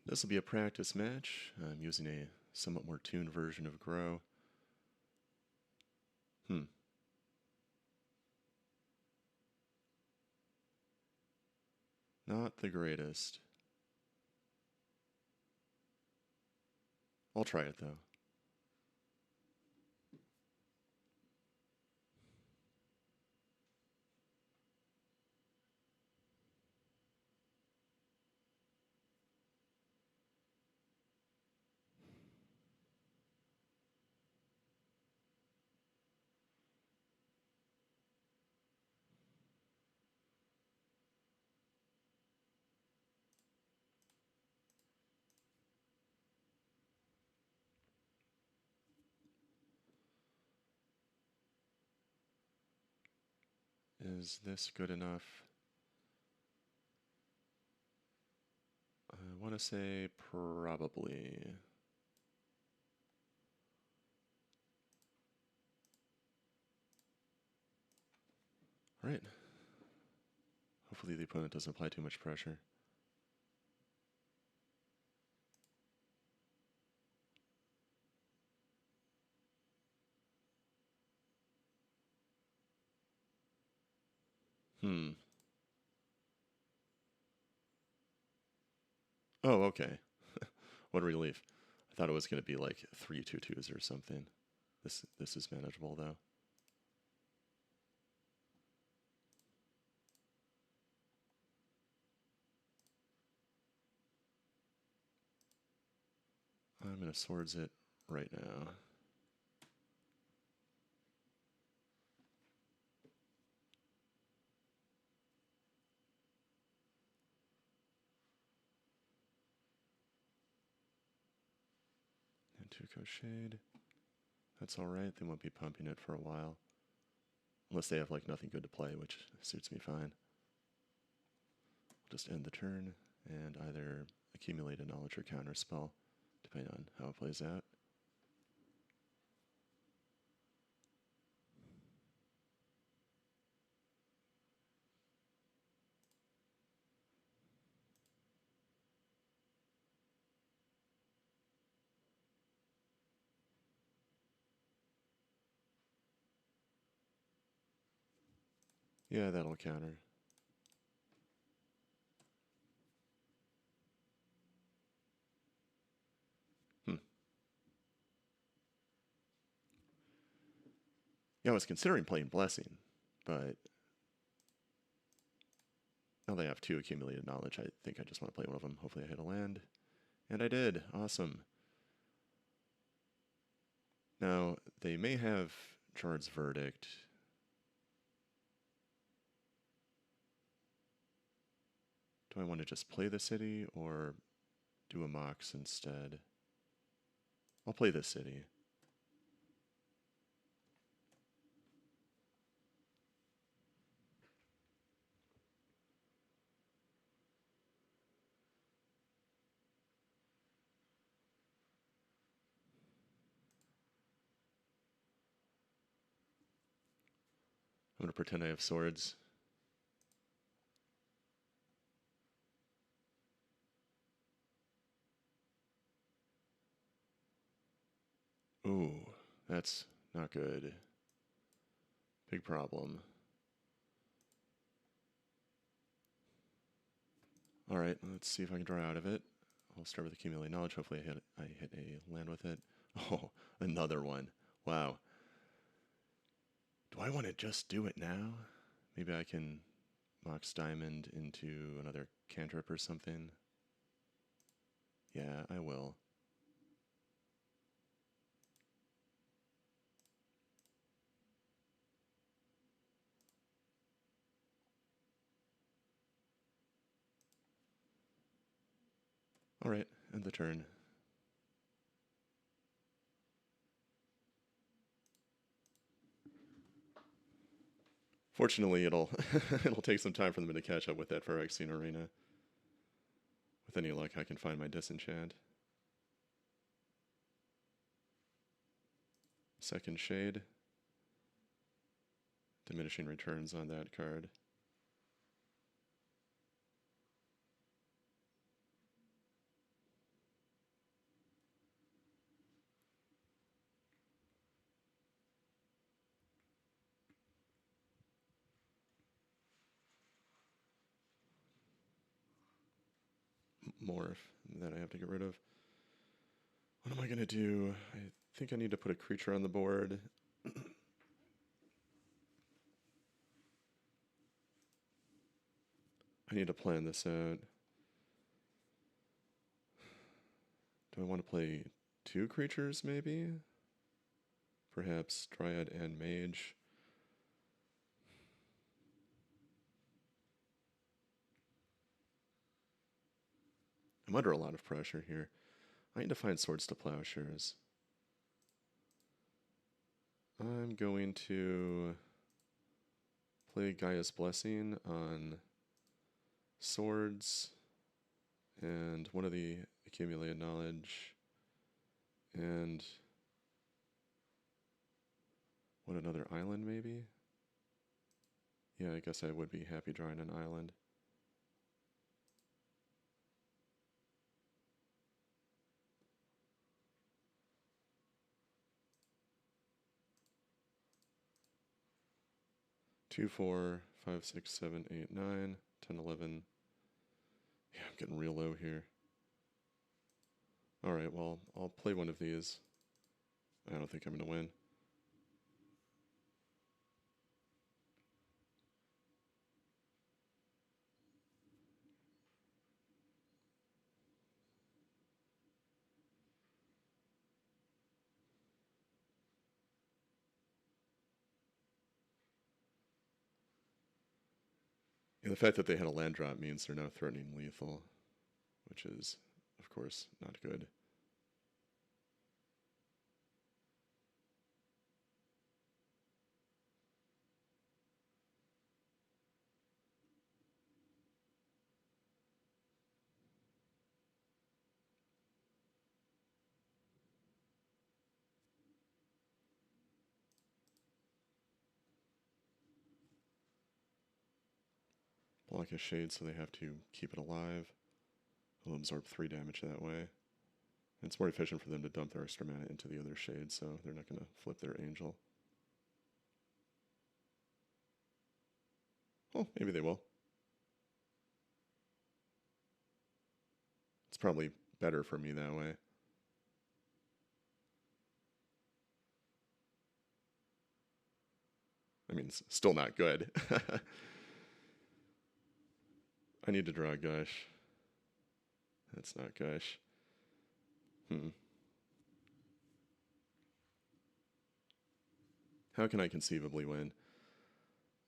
This will be a practice match. I'm using a somewhat more tuned version of Grow. Not the greatest. I'll try it though. Is this good enough? I want to say probably. Alright. Hopefully the opponent doesn't apply too much pressure. Oh, okay. What a relief. I thought it was going to be like 3/2/2s or something. This is manageable though. I'm going to swords it right now. And 2 crocheted. That's alright, they won't be pumping it for a while. Unless they have like nothing good to play, which suits me fine. I'll just end the turn and either accumulate a knowledge or counter spell, depending on how it plays out. Yeah, that'll counter. Yeah, I was considering playing Blessing, but now they have 2 accumulated knowledge. I think I just want to play one of them. Hopefully I hit a land. And I did. Awesome. Now, they may have Jard's Verdict. Do I want to just play the city or do a Mox instead? I'll play the city. I'm going to pretend I have swords. Ooh, that's not good. Big problem. Alright, let's see if I can draw out of it. I'll start with accumulating knowledge. Hopefully I hit a land with it. Oh, another one. Wow. Do I want to just do it now? Maybe I can Mox Diamond into another cantrip or something. Yeah, I will. Alright, end the turn. Fortunately, it'll it'll take some time for them to catch up with that Phyrexian Arena. With any luck, I can find my disenchant. Second Shade. Diminishing returns on that card. morph that I have to get rid of. What am I going to do? I think I need to put a creature on the board. I need to plan this out. Do I want to play 2 creatures, maybe? Perhaps Dryad and Mage. I'm under a lot of pressure here. I need to find Swords to Plowshares. I'm going to play Gaia's Blessing on Swords and one of the Accumulated Knowledge and what, another island maybe? Yeah, I guess I would be happy drawing an island. Two, 4, 5, 6, 7, 8, 9, 10, 11. Yeah, I'm getting real low here. Alright, well, I'll play one of these. I don't think I'm going to win. Yeah, the fact that they had a land drop means they're now threatening lethal, which is, of course, not good. Block a shade, so they have to keep it alive. They'll absorb 3 damage that way. It's more efficient for them to dump their extra mana into the other shade, so they're not going to flip their angel. Oh, maybe they will. It's probably better for me that way. I mean, it's still not good. I need to draw a Gush. That's not Gush. How can I conceivably win?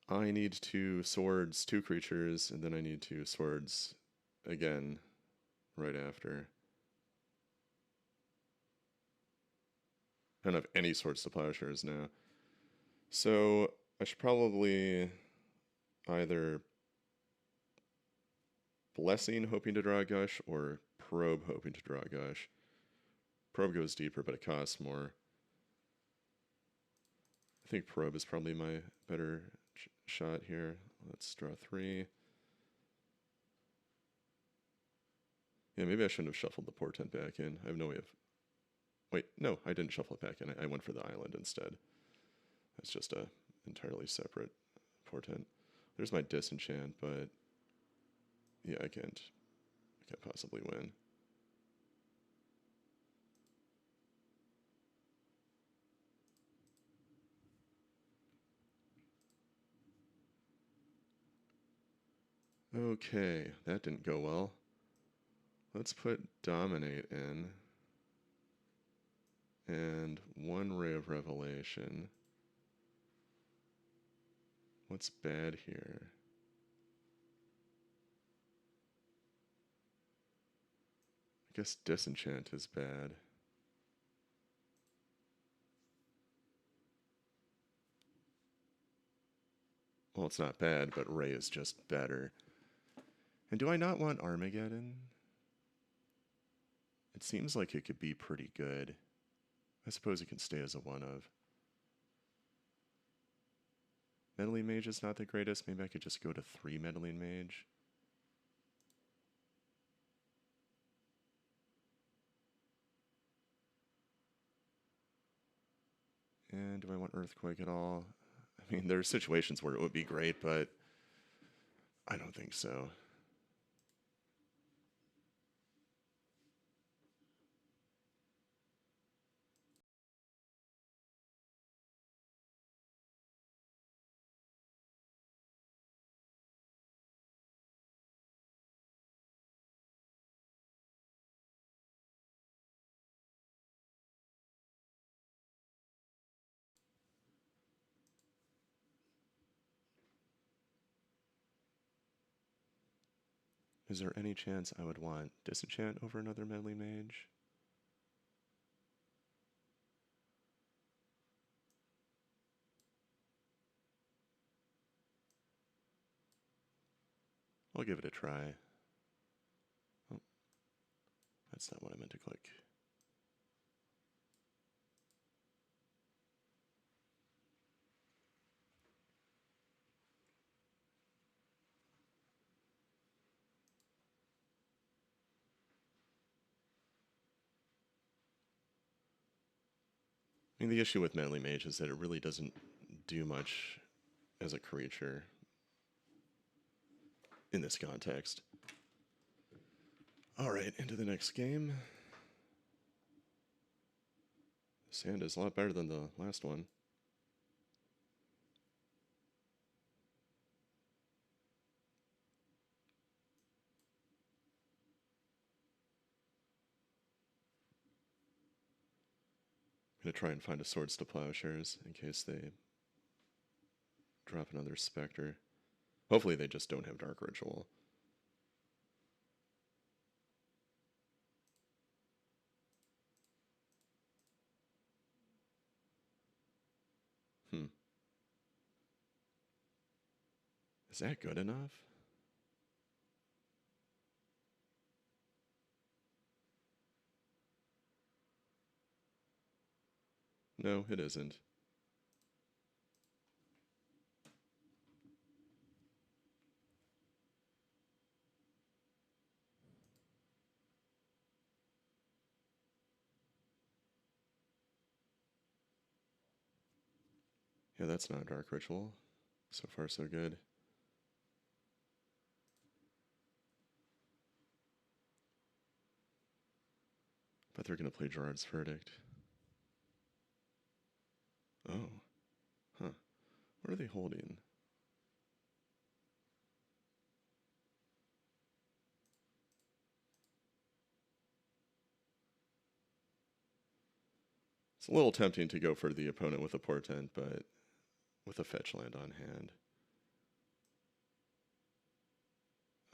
I need 2 swords, 2 creatures, and then I need 2 swords again right after. I don't have any Swords to Plowshares now. So I should probably either Blessing hoping to draw a Gush or Probe hoping to draw a Gush. Probe goes deeper, but it costs more. I think Probe is probably my better shot here. Let's draw 3. Yeah, maybe I shouldn't have shuffled the Portent back in. I have no way of... Wait, no, I didn't shuffle it back in. I went for the island instead. That's just a entirely separate Portent. There's my Disenchant, but... yeah, I can't possibly win. Okay, that didn't go well. Let's put Dominate in. And 1 Ray of Revelation. What's bad here? I guess Disenchant is bad. Well, it's not bad, but Ray is just better. And do I not want Armageddon? It seems like it could be pretty good. I suppose it can stay as a 1-of. Meddling Mage is not the greatest. Maybe I could just go to 3 Meddling Mage. And do I want Earthquake at all? I mean, there are situations where it would be great, but I don't think so. Is there any chance I would want Disenchant over another Meddling Mage? I'll give it a try. Oh, that's not what I meant to click. I mean, the issue with Meddling Mage is that it really doesn't do much as a creature in this context. Alright, into the next game. This hand is a lot better than the last one. I'm going to try and find a Swords to Plowshares in case they drop another Spectre. Hopefully they just don't have Dark Ritual. Is that good enough? No, it isn't. Yeah, that's not a Dark Ritual. So far, so good. But they're going to play Gerard's Verdict. Oh. Huh. What are they holding? It's a little tempting to go for the opponent with a Portent, but with a fetch land on hand.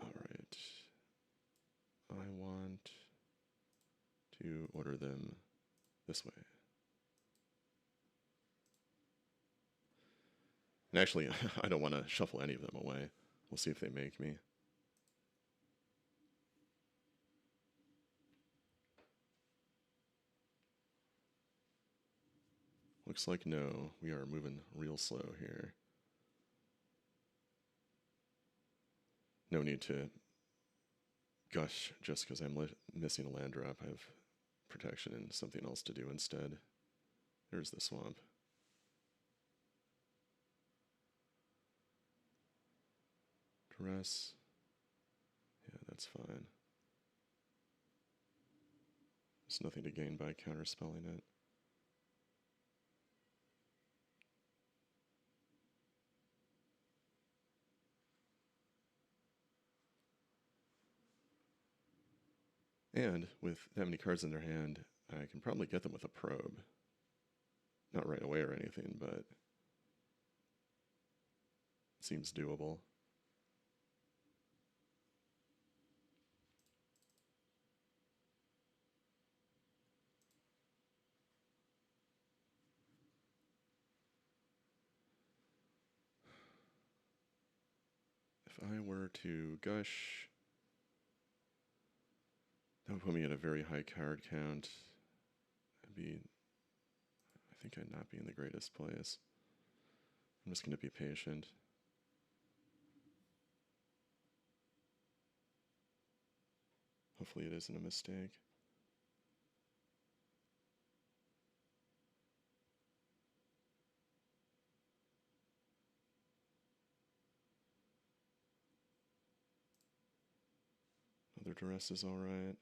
Alright. I want to order them this way. And actually, I don't want to shuffle any of them away. We'll see if they make me. Looks like no. We are moving real slow here. No need to gush just because I'm missing a land drop. I have protection and something else to do instead. There's the swamp. Duress. Yeah, that's fine. There's nothing to gain by counterspelling it. And with that many cards in their hand, I can probably get them with a probe. Not right away or anything, but it seems doable. If I were to gush, that would put me at a very high card count. I think I'd not be in the greatest place. I'm just going to be patient. Hopefully it isn't a mistake. Other duress is alright.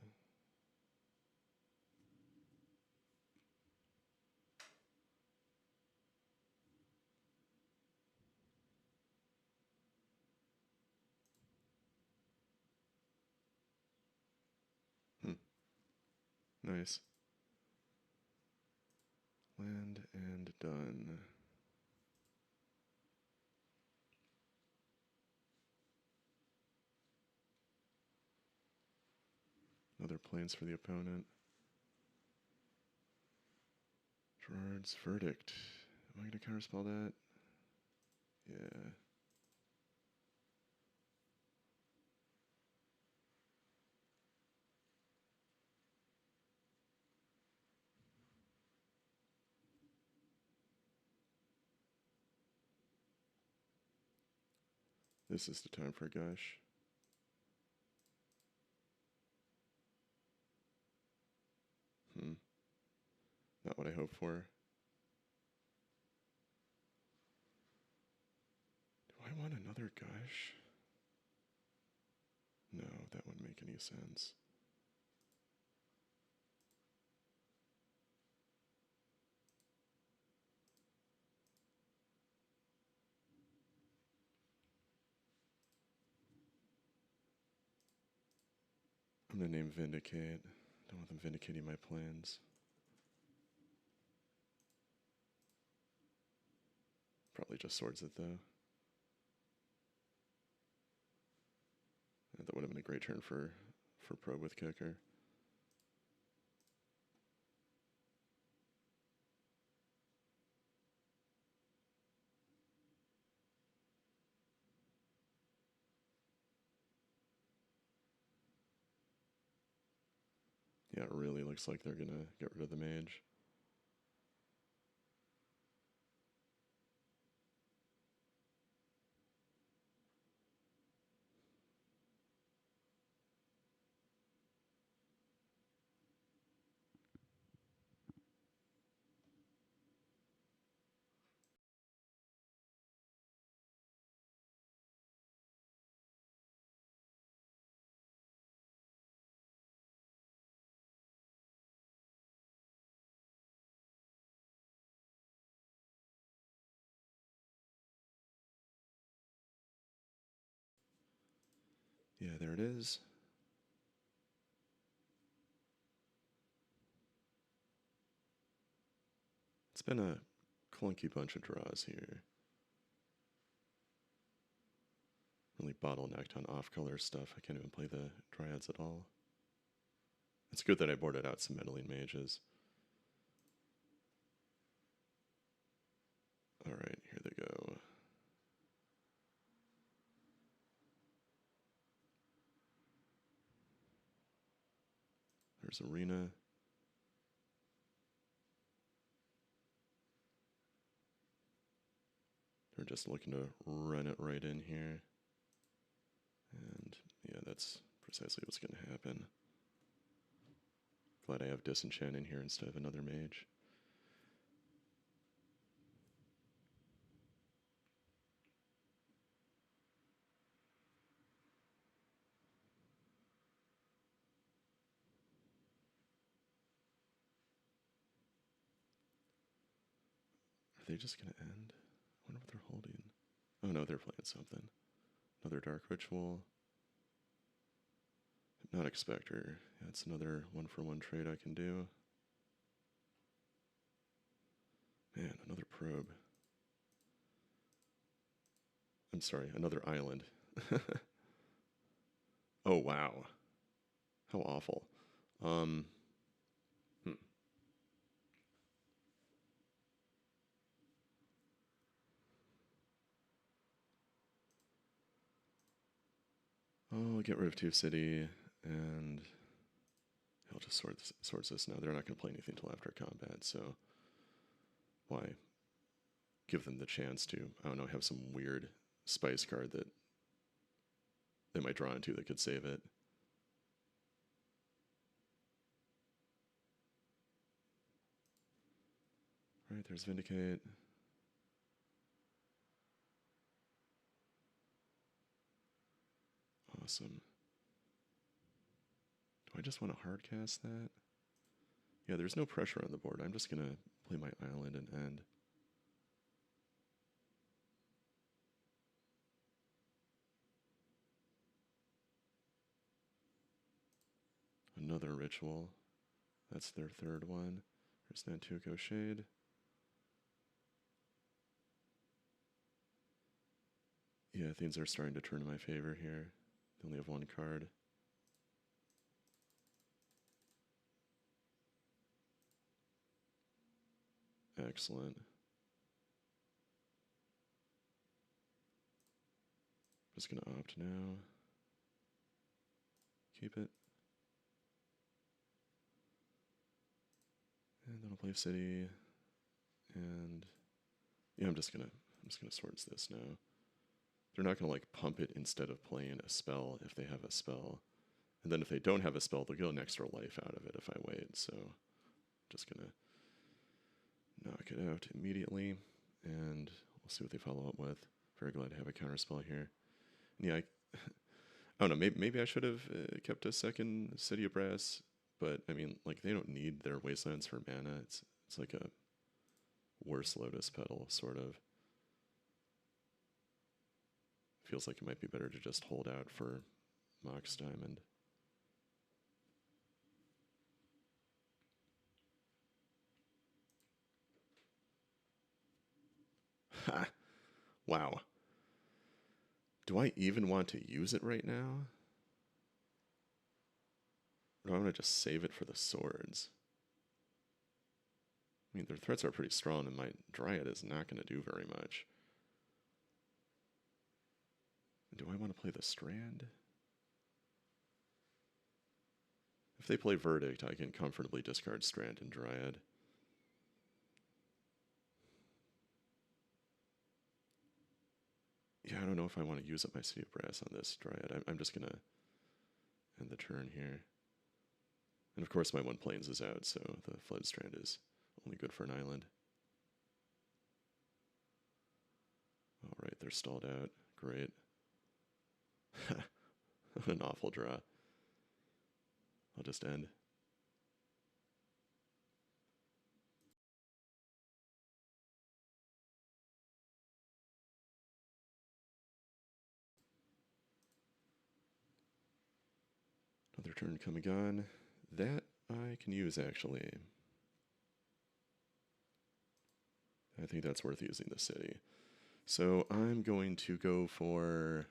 Nice. Land and done. Other planes for the opponent. Gerard's Verdict. Am I going to counterspell that? Yeah. This is the time for a gush. Not what I hoped for. Do I want another gush? No, that wouldn't make any sense. I'm going to name Vindicate. Don't want them vindicating my plans. Probably just swords it, though. That would have been a great turn for probe with kicker. Yeah, it really looks like they're going to get rid of the mage. Yeah, there it is. It's been a clunky bunch of draws here. Really bottlenecked on off-color stuff. I can't even play the Dryads at all. It's good that I boarded out some meddling mages. Alright, here they go. There's Arena. They're just looking to run it right in here. And yeah, that's precisely what's going to happen. Glad I have Disenchant in here instead of another mage. Are they just going to end? I wonder what they're holding. Oh no, they're playing something. Another Dark Ritual. Hypnotic Spectre. Yeah, that's another one-for-one trade I can do. Man, another probe. I'm sorry, another island. Oh, wow. How awful. Oh, I'll get rid of Two City, and I'll just swords this now. They're not going to play anything until after combat, so why give them the chance to, I don't know, have some weird spice card that they might draw into that could save it. Alright, there's Vindicate. Awesome. Do I just want to hardcast that? Yeah, there's no pressure on the board. I'm just going to play my island and end. Another ritual. That's their third one. There's Nantuko Shade. Yeah, things are starting to turn in my favor here. They only have one card. Excellent. Just going to opt now. Keep it. And then I'll play city. And yeah, I'm just gonna swords this now. They're not gonna like pump it instead of playing a spell if they have a spell. And then if they don't have a spell, they'll get an extra life out of it if I wait. So just gonna knock it out immediately. And we'll see what they follow up with. Very glad to have a counter spell here. And yeah, I don't know, maybe I should have kept a second City of Brass, but I mean, like, they don't need their Wastelands for mana. It's like a worse Lotus Petal, sort of. Feels like it might be better to just hold out for Mox Diamond. Ha! Wow. Do I even want to use it right now? Or do I want to just save it for the swords? I mean, their threats are pretty strong, and my Dryad is not going to do very much. Do I want to play the Strand? If they play Verdict, I can comfortably discard Strand and Dryad. Yeah, I don't know if I want to use up my City of Brass on this Dryad. I'm just going to end the turn here. And of course my one plains is out, so the Flood Strand is only good for an island. Alright, they're stalled out. Great. An awful draw. I'll just end. Another turn coming on. That I can use, actually. I think that's worth using the city. So I'm going to go for...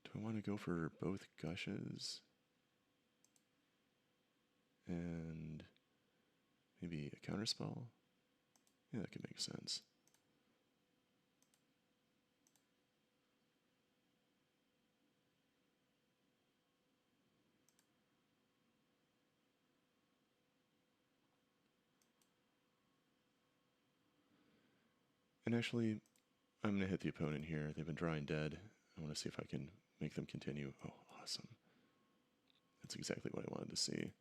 Do I want to go for both Gushes? And maybe a counterspell? Yeah, that could make sense. And actually, I'm going to hit the opponent here. They've been drawing dead. I want to see if I can make them continue. Oh, awesome. That's exactly what I wanted to see.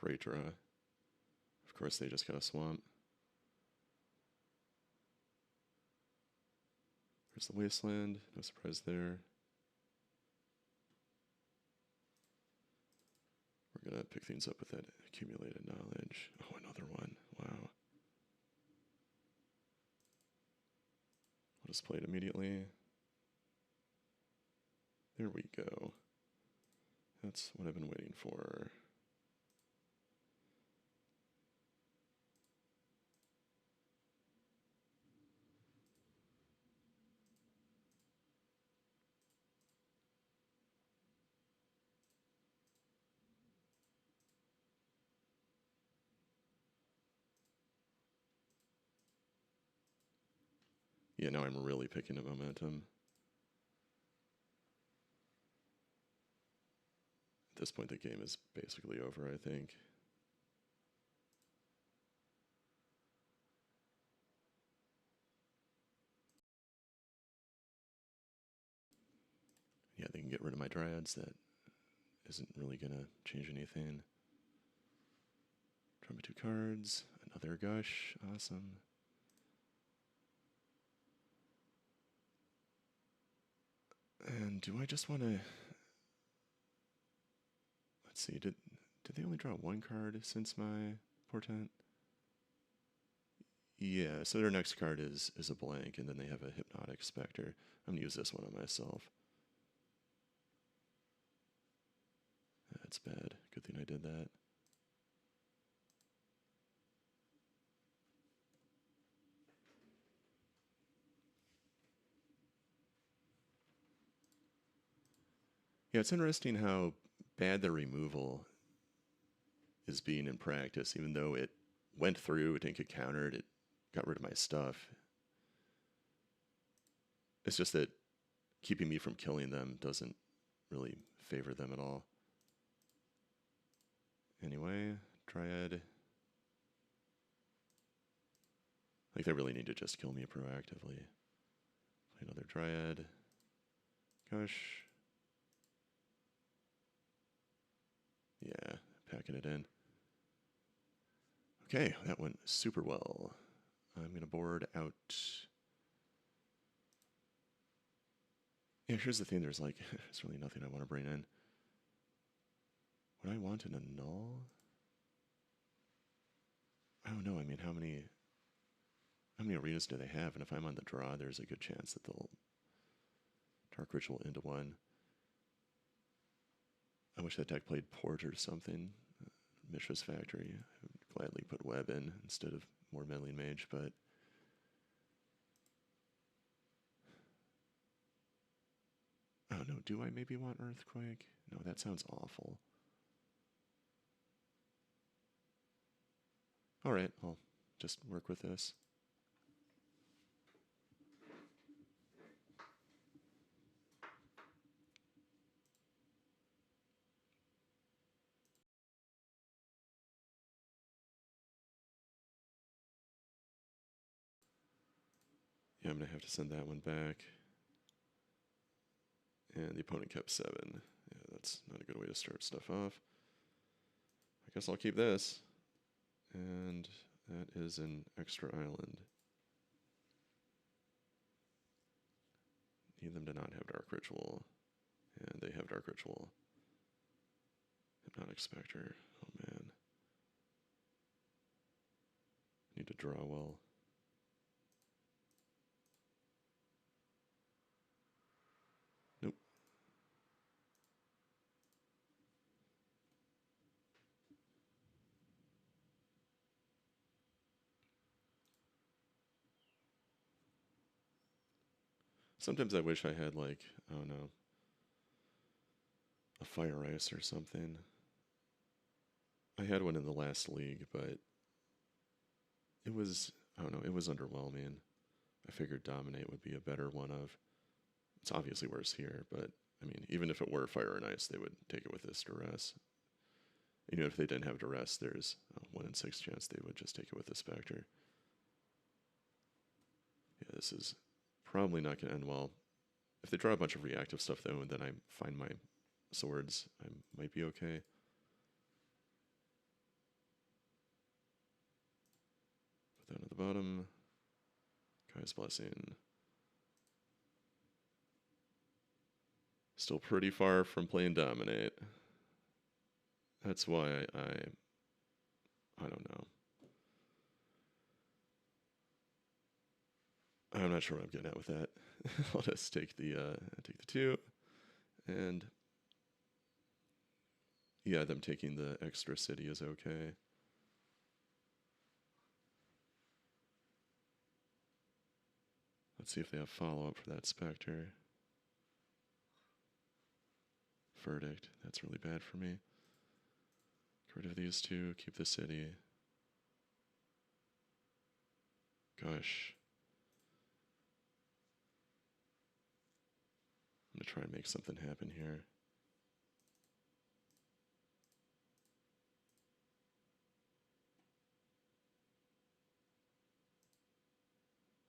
Great draw. Of course, they just got a swamp. There's the Wasteland. No surprise there. We're going to pick things up with that accumulated knowledge. Oh, another one. Wow. I'll just play it immediately. There we go. That's what I've been waiting for. Yeah, now I'm really picking up momentum. At this point, the game is basically over, I think. Yeah, they can get rid of my Dryads. That isn't really going to change anything. Draw me 2 cards. Another Gush. Awesome. And do I just want to... Let's see, did they only draw 1 card since my portent? Yeah, so their next card is a blank, and then they have a Hypnotic Spectre. I'm going to use this one on myself. that's bad. Good thing I did that. Yeah, it's interesting how bad the removal is being in practice, even though it went through, it didn't get countered, it got rid of my stuff. It's just that keeping me from killing them doesn't really favor them at all. Anyway, Dryad. Like, they really need to just kill me proactively. Play another Dryad. Gosh. Yeah, packing it in. Okay, that went super well. I'm going to board out. Yeah, here's the thing. There's really nothing I want to bring in. What I want in a null? I don't know. I mean, how many arenas do they have? And if I'm on the draw, there's a good chance that they'll Dark Ritual into one. I wish that deck played Port or something. Mishra's Factory. I would gladly put Web in instead of more Meddling Mage, but I don't know. Do I maybe want Earthquake? No, that sounds awful. Alright, I'll just work with this. Yeah, I'm going to have to send that one back. And the opponent kept 7. Yeah, that's not a good way to start stuff off. I guess I'll keep this. And that is an extra island. Need them to not have Dark Ritual. And they have Dark Ritual. Hypnotic Spectre. Oh man. Need to draw well. Nope. Sometimes I wish I had, like, I don't know, a Fire Ice or something. I had one in the last league, but it was, I don't know, it was underwhelming. I figured Dominate would be a better one of. It's obviously worse here, but I mean, even if it were Fire and Ice, they would take it with this Duress. Even if they didn't have Duress, there's a 1 in 6 chance they would just take it with the Spectre. Yeah, this is probably not going to end well. If they draw a bunch of reactive stuff, though, and then I find my swords, I might be okay. Put that at the bottom. Kai's Blessing. Still pretty far from playing Dominate. That's why I don't know. I'm not sure what I'm getting at with that. I'll just take the 2, and yeah, them taking the extra city is okay. Let's see if they have follow-up for that Spectre. Verdict. That's really bad for me. Get rid of these 2, keep the city. Gosh. I'm going to try and make something happen here.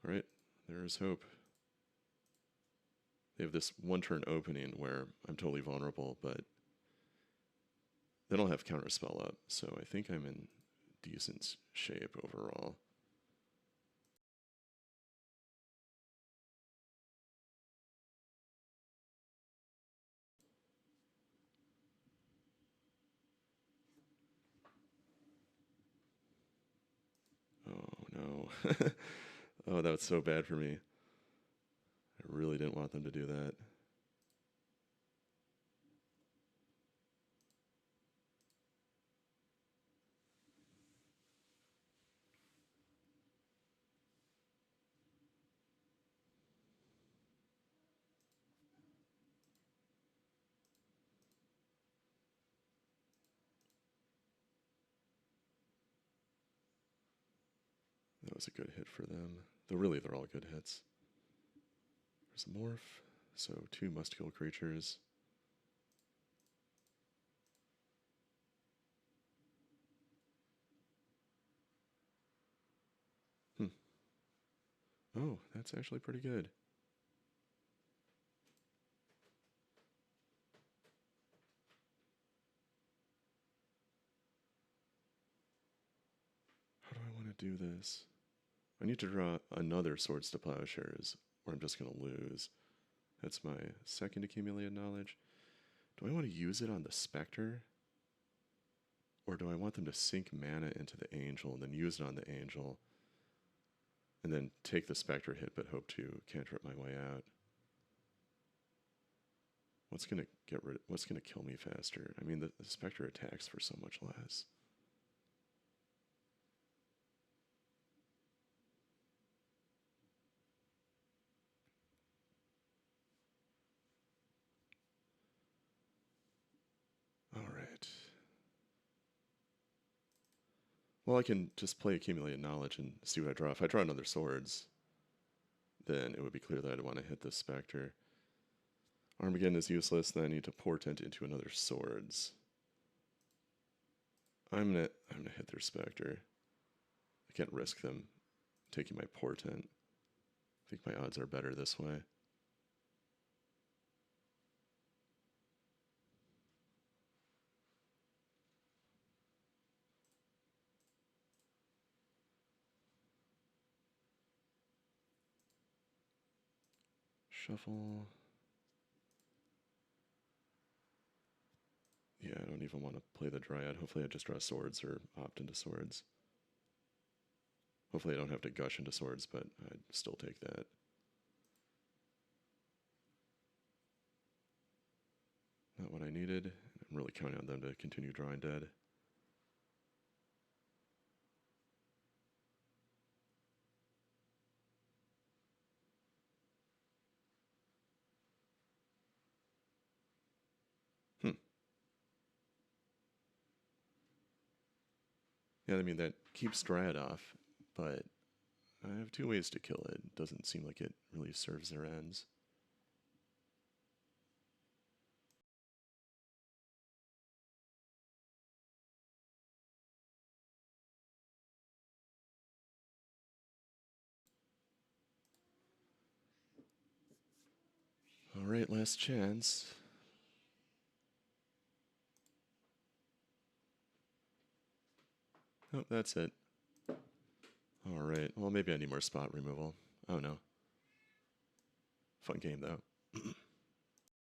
Alright, there is hope. They have this 1-turn opening where I'm totally vulnerable, but they don't have Counterspell up, so I think I'm in decent shape overall. Oh no. Oh, that was so bad for me. I really didn't want them to do that. was a good hit for them. Though really, they're all good hits. There's a morph, so 2 must-kill creatures. Oh, that's actually pretty good. How do I want to do this? I need to draw another Swords to Plowshares, or I'm just going to lose. That's my second accumulated knowledge. Do I want to use it on the Spectre? Or do I want them to sink mana into the Angel and then use it on the Angel? And then take the Spectre hit but hope to cantrip my way out? What's gonna kill me faster? I mean, the Spectre attacks for so much less. Alright. Well, I can just play Accumulated Knowledge and see what I draw. If I draw another Swords, then it would be clear that I'd want to hit this Spectre. Armageddon is useless, then I need to Portent into another Swords. I'm gonna hit their Spectre. I can't risk them taking my Portent. I think my odds are better this way. Shuffle. Yeah, I don't even want to play the Dryad. Hopefully I just draw Swords or opt into Swords. Hopefully I don't have to gush into Swords, but I'd still take that. Not what I needed. I'm really counting on them to continue drawing dead. Yeah, I mean, that keeps Dryad off, but I have 2 ways to kill it. It doesn't seem like it really serves their ends. Alright, last chance. Oh, that's it. Alright, well, maybe I need more spot removal. Oh no. Fun game, though.